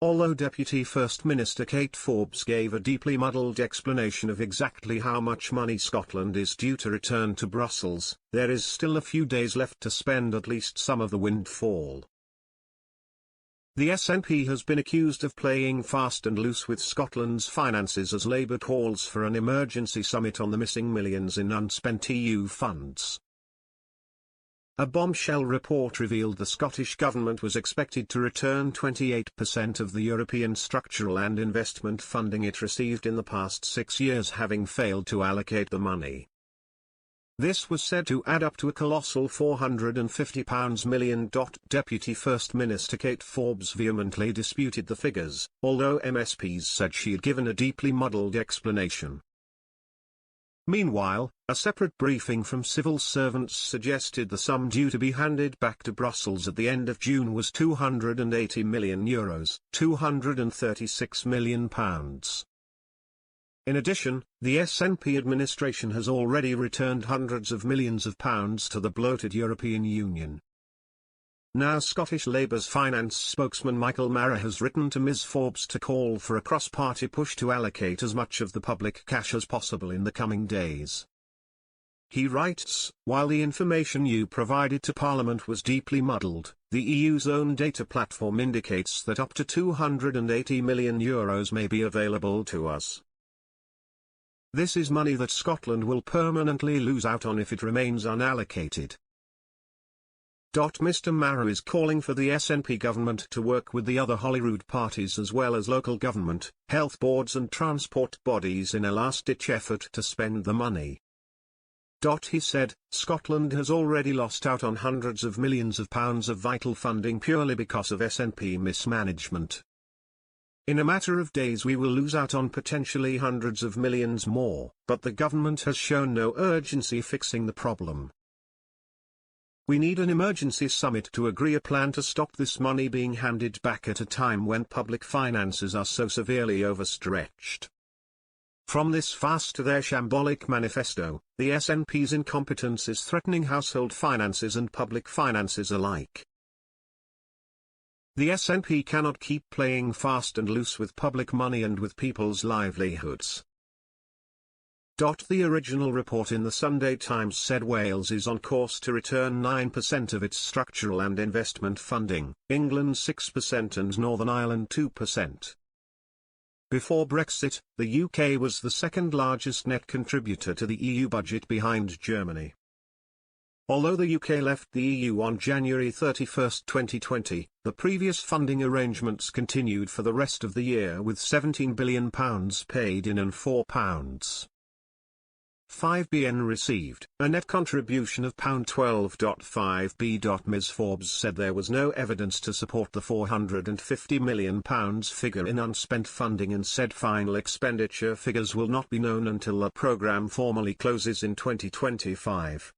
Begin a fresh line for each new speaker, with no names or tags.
Although Deputy First Minister Kate Forbes gave a deeply muddled explanation of exactly how much money Scotland is due to return to Brussels, there is still a few days left to spend at least some of the windfall. The SNP has been accused of playing fast and loose with Scotland's finances as Labour calls for an emergency summit on the missing millions in unspent EU funds. A bombshell report revealed the Scottish Government was expected to return 28% of the European structural and investment funding it received in the past 6 years, having failed to allocate the money. This was said to add up to a colossal £450 million. Deputy First Minister Kate Forbes vehemently disputed the figures, although MSPs said she had given a deeply muddled explanation. Meanwhile, a separate briefing from civil servants suggested the sum due to be handed back to Brussels at the end of June was €280 million, £236 million. In addition, the SNP administration has already returned hundreds of millions of pounds to the bloated European Union. Now Scottish Labour's finance spokesman Michael Marra has written to Ms Forbes to call for a cross-party push to allocate as much of the public cash as possible in the coming days. He writes, while the information you provided to Parliament was deeply muddled, the EU's own data platform indicates that up to €280 million may be available to us. This is money that Scotland will permanently lose out on if it remains unallocated. Mr Marra is calling for the SNP government to work with the other Holyrood parties as well as local government, health boards and transport bodies in a last-ditch effort to spend the money. He said, Scotland has already lost out on hundreds of millions of pounds of vital funding purely because of SNP mismanagement. In a matter of days we will lose out on potentially hundreds of millions more, but the government has shown no urgency fixing the problem. We need an emergency summit to agree a plan to stop this money being handed back at a time when public finances are so severely overstretched. From this farce to their shambolic manifesto, the SNP's incompetence is threatening household finances and public finances alike. The SNP cannot keep playing fast and loose with public money and with people's livelihoods. The original report in the Sunday Times said Wales is on course to return 9% of its structural and investment funding, England 6% and Northern Ireland 2%. Before Brexit, the UK was the second largest net contributor to the EU budget behind Germany. Although the UK left the EU on January 31, 2020, the previous funding arrangements continued for the rest of the year with £17 billion paid in and £4.5 billion received, a net contribution of £12.5 billion. Ms Forbes said there was no evidence to support the £450 million figure in unspent funding and said final expenditure figures will not be known until the programme formally closes in 2025.